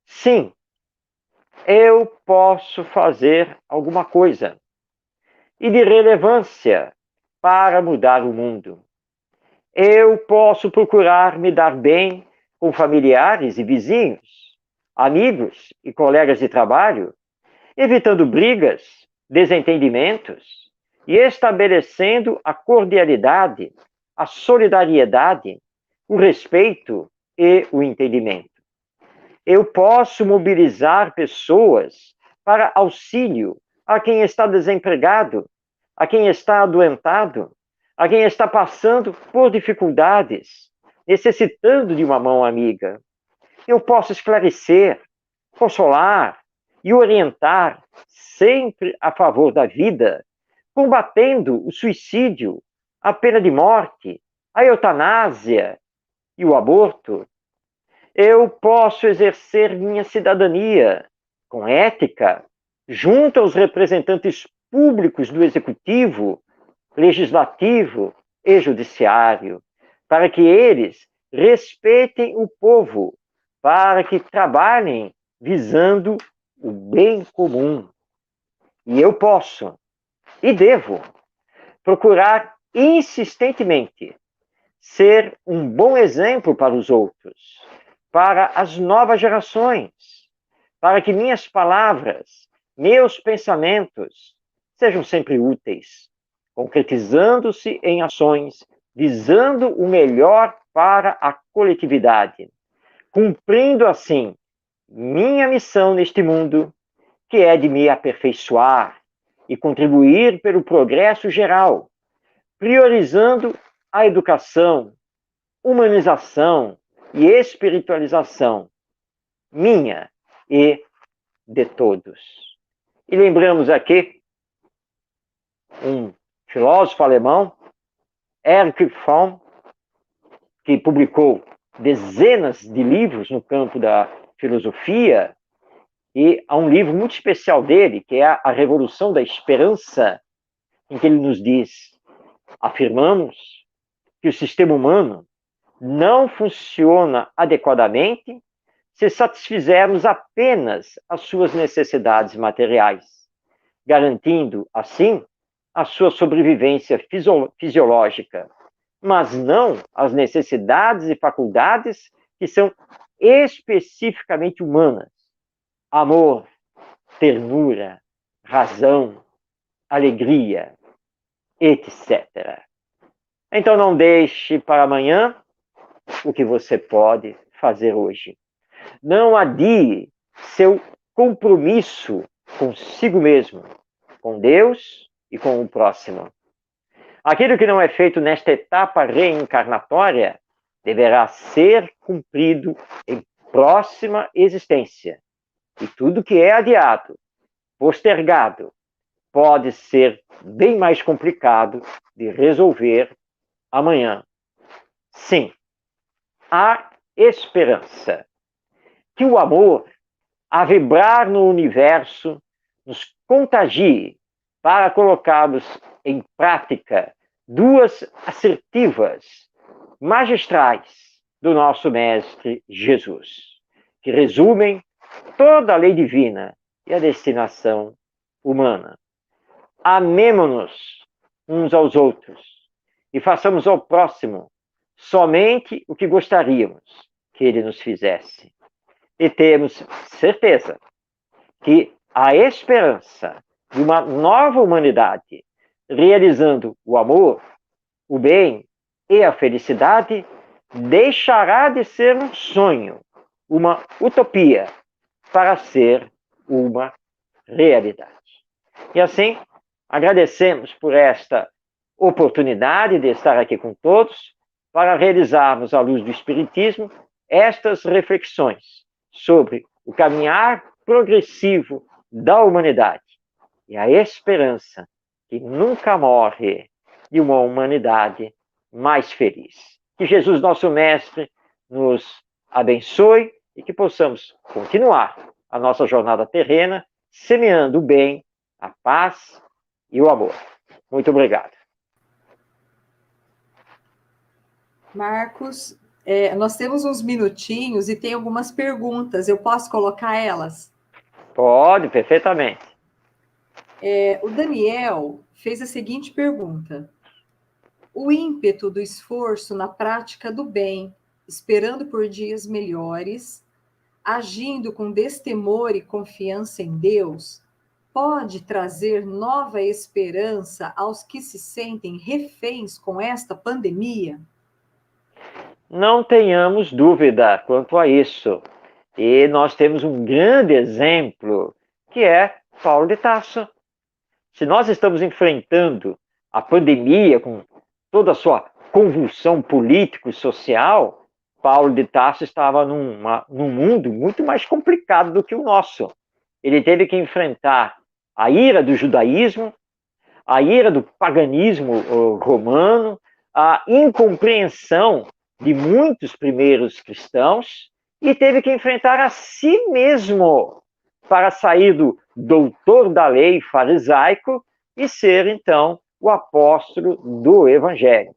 sim, eu posso fazer alguma coisa e de relevância para mudar o mundo. Eu posso procurar me dar bem com familiares e vizinhos, amigos e colegas de trabalho, evitando brigas, desentendimentos e estabelecendo a cordialidade, a solidariedade, o respeito e o entendimento. Eu posso mobilizar pessoas para auxílio a quem está desempregado, a quem está adoentado, a quem está passando por dificuldades, necessitando de uma mão amiga. Eu posso esclarecer, consolar e orientar sempre a favor da vida, combatendo o suicídio, a pena de morte, a eutanásia e o aborto. Eu posso exercer minha cidadania com ética, junto aos representantes públicos do executivo, legislativo e judiciário, para que eles respeitem o povo, para que trabalhem visando o bem comum. E eu posso e devo procurar insistentemente ser um bom exemplo para os outros, para as novas gerações, para que minhas palavras, meus pensamentos sejam sempre úteis, concretizando-se em ações, visando o melhor para a coletividade, cumprindo assim minha missão neste mundo, que é de me aperfeiçoar e contribuir pelo progresso geral, priorizando a educação, humanização e espiritualização, minha e de todos. E lembramos aqui um filósofo alemão, Erich Fromm, que publicou dezenas de livros no campo da filosofia, e há um livro muito especial dele, que é A Revolução da Esperança, em que ele nos diz: afirmamos que o sistema humano não funciona adequadamente se satisfizermos apenas as suas necessidades materiais, garantindo, assim, a sua sobrevivência fisiológica, mas não as necessidades e faculdades que são especificamente humanas: amor, ternura, razão, alegria, etc. Então não deixe para amanhã o que você pode fazer hoje. Não adie seu compromisso consigo mesmo, com Deus e com o próximo. Aquilo que não é feito nesta etapa reencarnatória deverá ser cumprido em próxima existência. E tudo que é adiado, postergado, pode ser bem mais complicado de resolver amanhã. Sim, há esperança. Que o amor, a vibrar no universo, nos contagie para colocarmos em prática duas assertivas magistrais do nosso Mestre Jesus, que resumem toda a lei divina e a destinação humana. Amemo-nos uns aos outros e façamos ao próximo somente o que gostaríamos que ele nos fizesse. E temos certeza que a esperança de uma nova humanidade, realizando o amor, o bem e a felicidade, deixará de ser um sonho, uma utopia, para ser uma realidade. E assim, agradecemos por esta oportunidade de estar aqui com todos para realizarmos, à luz do Espiritismo, estas reflexões sobre o caminhar progressivo da humanidade e a esperança que nunca morre de uma humanidade mais feliz. Que Jesus, nosso Mestre, nos abençoe e que possamos continuar a nossa jornada terrena, semeando o bem, a paz e o amor. Muito obrigado. Marcos, nós temos uns minutinhos e tem algumas perguntas. Eu posso colocar elas? Pode, perfeitamente. O Daniel fez a seguinte pergunta: o ímpeto do esforço na prática do bem, esperando por dias melhores, agindo com destemor e confiança em Deus, pode trazer nova esperança aos que se sentem reféns com esta pandemia? Não tenhamos dúvida quanto a isso. E nós temos um grande exemplo, que é Paulo de Tarso. Se nós estamos enfrentando a pandemia com toda a sua convulsão político-social, Paulo de Tarso estava num mundo muito mais complicado do que o nosso. Ele teve que enfrentar a ira do judaísmo, a ira do paganismo romano, a incompreensão de muitos primeiros cristãos, e teve que enfrentar a si mesmo para sair do doutor da lei farisaico e ser, então, o apóstolo do evangelho.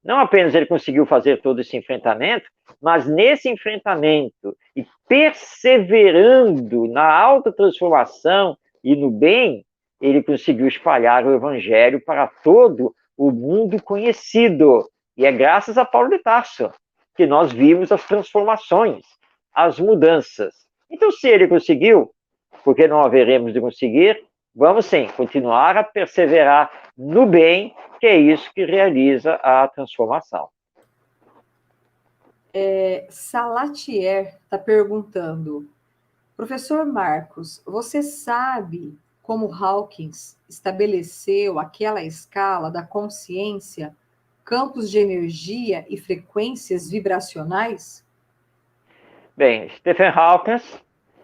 Não apenas ele conseguiu fazer todo esse enfrentamento, mas nesse enfrentamento e perseverando na autotransformação e no bem, ele conseguiu espalhar o evangelho para todo o mundo conhecido. E é graças a Paulo de Tarso que nós vimos as transformações, as mudanças. Então, se ele conseguiu, porque não haveremos de conseguir, vamos sim continuar a perseverar no bem, que é isso que realiza a transformação. Salatier está perguntando: professor Marcos, você sabe como Hawkins estabeleceu aquela escala da consciência, campos de energia e frequências vibracionais? Bem, Stephen Hawking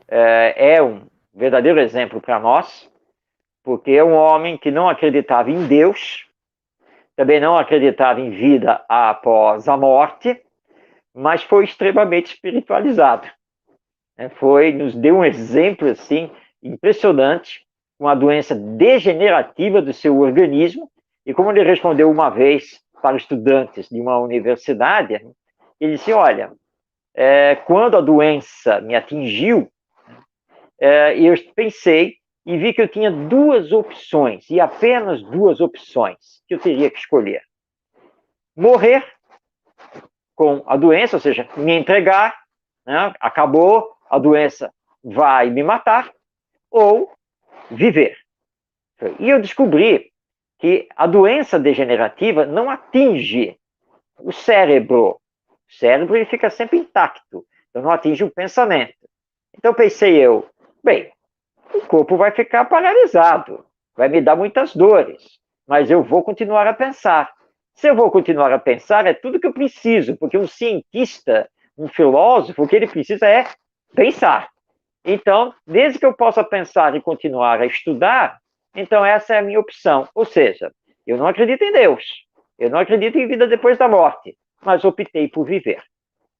é um verdadeiro exemplo para nós, porque é um homem que não acreditava em Deus, também não acreditava em vida após a morte, mas foi extremamente espiritualizado. Nos deu um exemplo assim impressionante, uma doença degenerativa do seu organismo, e como ele respondeu uma vez para estudantes de uma universidade, ele disse: olha, quando a doença me atingiu, eu pensei e vi que eu tinha duas opções, e apenas duas opções, que eu teria que escolher: morrer com a doença, ou seja, me entregar, né? Acabou, a doença vai me matar, ou viver. E eu descobri que a doença degenerativa não atinge o cérebro. O cérebro ele fica sempre intacto, então não atinge o pensamento. Então pensei eu, bem, o corpo vai ficar paralisado, vai me dar muitas dores, mas eu vou continuar a pensar. Se eu vou continuar a pensar, é tudo que eu preciso, porque um cientista, um filósofo, o que ele precisa é pensar. Então, desde que eu possa pensar e continuar a estudar, então essa é a minha opção. Ou seja, eu não acredito em Deus, eu não acredito em vida depois da morte, mas optei por viver,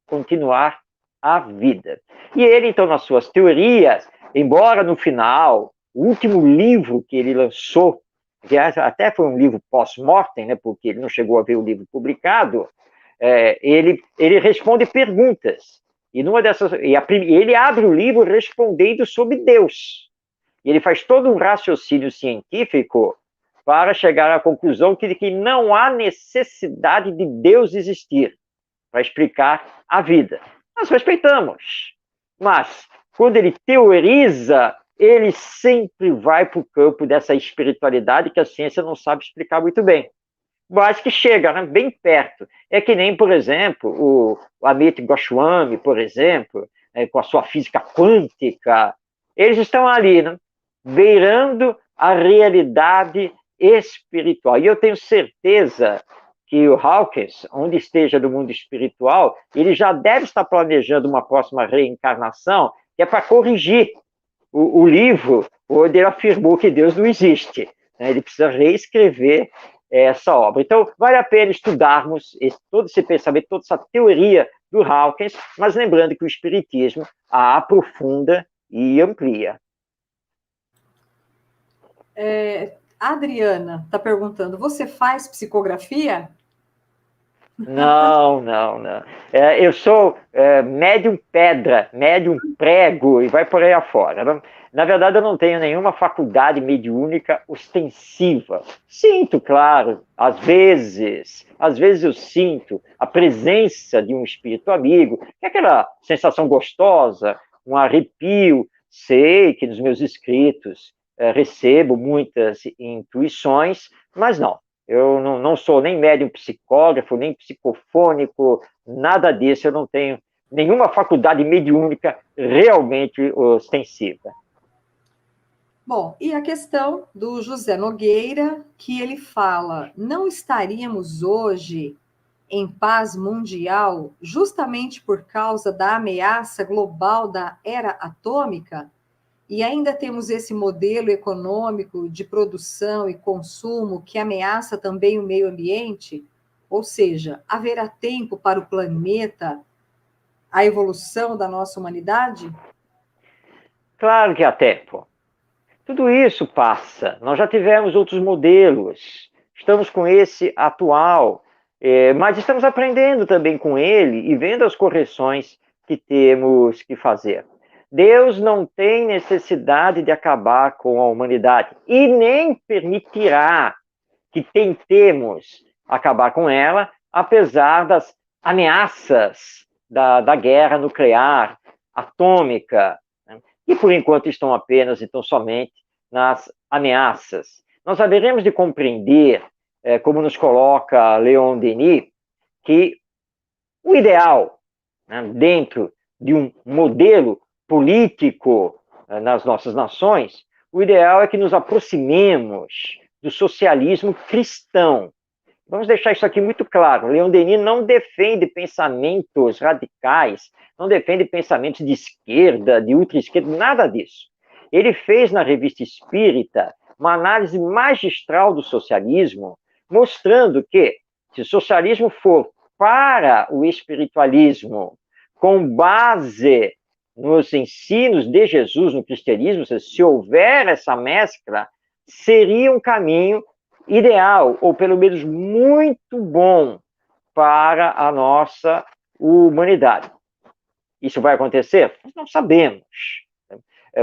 continuar a vida. E ele, então, nas suas teorias, embora no final, o último livro que ele lançou, que até foi um livro pós-mortem, né, porque ele não chegou a ver o livro publicado, ele responde perguntas. E numa dessas, ele abre o livro respondendo sobre Deus. E ele faz todo um raciocínio científico para chegar à conclusão que não há necessidade de Deus existir para explicar a vida. Nós respeitamos, mas quando ele teoriza, ele sempre vai para o campo dessa espiritualidade que a ciência não sabe explicar muito bem. mas que chega, né, bem perto. É que nem, por exemplo, o Amit Goswami, por exemplo, com a sua física quântica, eles estão ali, né, beirando a realidade espiritual. E eu tenho certeza que o Hawkins, onde esteja no mundo espiritual, ele já deve estar planejando uma próxima reencarnação, que é para corrigir o livro onde ele afirmou que Deus não existe. Né? Ele precisa reescrever essa obra. Então, vale a pena estudarmos todo esse pensamento, toda essa teoria do Hawkins, mas lembrando que o Espiritismo a aprofunda e amplia. A Adriana está perguntando, você faz psicografia? Não, não, não. Eu sou médium pedra, médium prego e vai por aí afora. Na verdade, eu não tenho nenhuma faculdade mediúnica ostensiva. Sinto, claro, às vezes eu sinto a presença de um espírito amigo, que é aquela sensação gostosa, um arrepio. Sei que nos meus escritos recebo muitas intuições, mas não. Eu não sou nem médium psicógrafo, nem psicofônico, nada disso. Eu não tenho nenhuma faculdade mediúnica realmente ostensiva. Bom, e a questão do José Nogueira, que ele fala, não estaríamos hoje em paz mundial justamente por causa da ameaça global da era atômica? E ainda temos esse modelo econômico de produção e consumo que ameaça também o meio ambiente? Ou seja, haverá tempo para o planeta, a evolução da nossa humanidade? Claro que há tempo. Tudo isso passa. Nós já tivemos outros modelos. Estamos com esse atual, mas estamos aprendendo também com ele e vendo as correções que temos que fazer. Deus não tem necessidade de acabar com a humanidade e nem permitirá que tentemos acabar com ela, apesar das ameaças da guerra nuclear, atômica, né? E por enquanto estão apenas, então, somente nas ameaças. Nós haveremos de compreender, como nos coloca Leon Denis, que o ideal, né, dentro de um modelo político nas nossas nações, o ideal é que nos aproximemos do socialismo cristão. Vamos deixar isso aqui muito claro. Leon Denis não defende pensamentos radicais, não defende pensamentos de esquerda, de ultra-esquerda, nada disso. Ele fez na Revista Espírita uma análise magistral do socialismo, mostrando que, se o socialismo for para o espiritualismo, com base nos ensinos de Jesus no cristianismo, se houver essa mescla, seria um caminho ideal, ou pelo menos muito bom para a nossa humanidade. Isso vai acontecer? Não sabemos.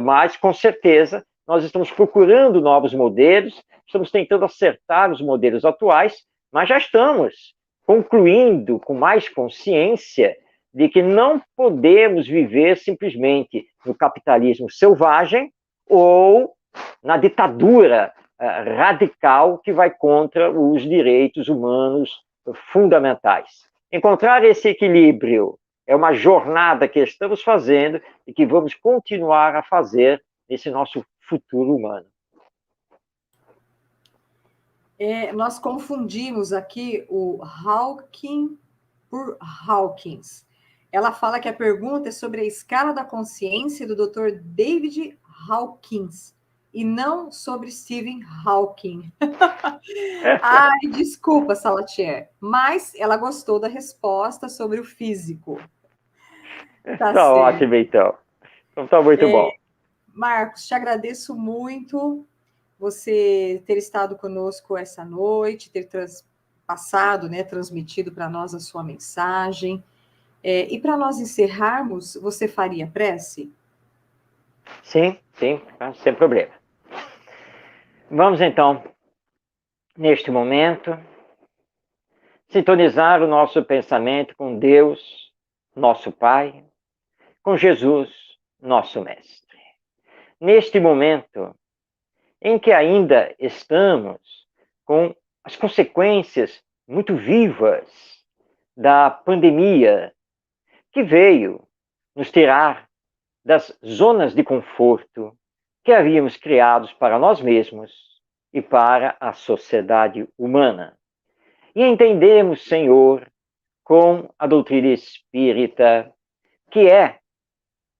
Mas, com certeza, nós estamos procurando novos modelos, estamos tentando acertar os modelos atuais, mas já estamos concluindo com mais consciência de que não podemos viver simplesmente no capitalismo selvagem ou na ditadura radical que vai contra os direitos humanos fundamentais. Encontrar esse equilíbrio é uma jornada que estamos fazendo e que vamos continuar a fazer nesse nosso futuro humano. Nós confundimos aqui o Hawking por Hawkins. Ela fala que a pergunta é sobre a escala da consciência do Dr. David Hawkins e não sobre Stephen Hawking. Ai, desculpa, Salatier, mas ela gostou da resposta sobre o físico. Tá ótimo, então. Então tá muito bom. Marcos, te agradeço muito você ter estado conosco essa noite, ter passado, né, transmitido para nós a sua mensagem. E para nós encerrarmos, você faria prece? Sim, sem problema. Vamos então, neste momento, sintonizar o nosso pensamento com Deus, nosso Pai, com Jesus, nosso Mestre. Neste momento em que ainda estamos com as consequências muito vivas da pandemia, que veio nos tirar das zonas de conforto que havíamos criados para nós mesmos e para a sociedade humana. E entendemos, Senhor, com a doutrina espírita, que é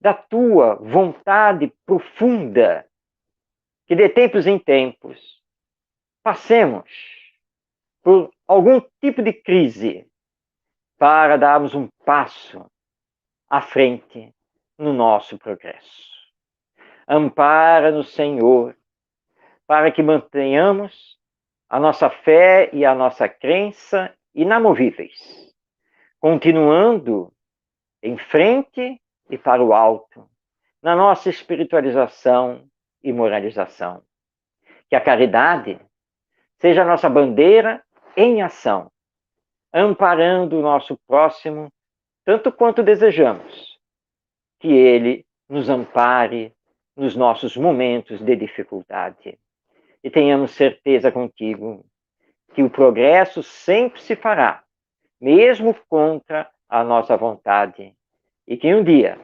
da tua vontade profunda, que de tempos em tempos passemos por algum tipo de crise para darmos um passo à frente no nosso progresso. Ampara-nos, Senhor, para que mantenhamos a nossa fé e a nossa crença inamovíveis, continuando em frente e para o alto, na nossa espiritualização e moralização. Que a caridade seja a nossa bandeira em ação, amparando o nosso próximo tanto quanto desejamos que ele nos ampare nos nossos momentos de dificuldade. E tenhamos certeza contigo que o progresso sempre se fará, mesmo contra a nossa vontade, e que um dia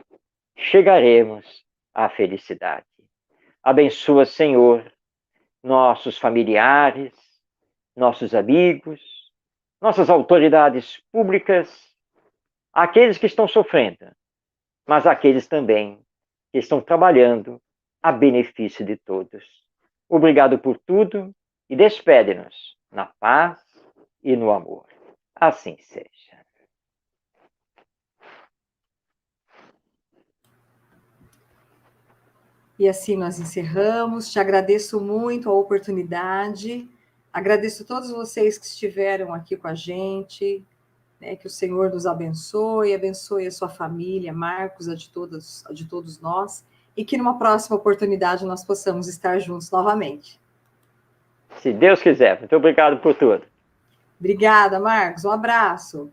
chegaremos à felicidade. Abençoa, Senhor, nossos familiares, nossos amigos, nossas autoridades públicas, aqueles que estão sofrendo, mas aqueles também que estão trabalhando a benefício de todos. Obrigado por tudo e despede-nos na paz e no amor. Assim seja. E assim nós encerramos. Te agradeço muito a oportunidade. Agradeço a todos vocês que estiveram aqui com a gente. Né, que o Senhor nos abençoe, abençoe a sua família, Marcos, a de todos nós, e que numa próxima oportunidade nós possamos estar juntos novamente. Se Deus quiser. Muito obrigado por tudo. Obrigada, Marcos. Um abraço.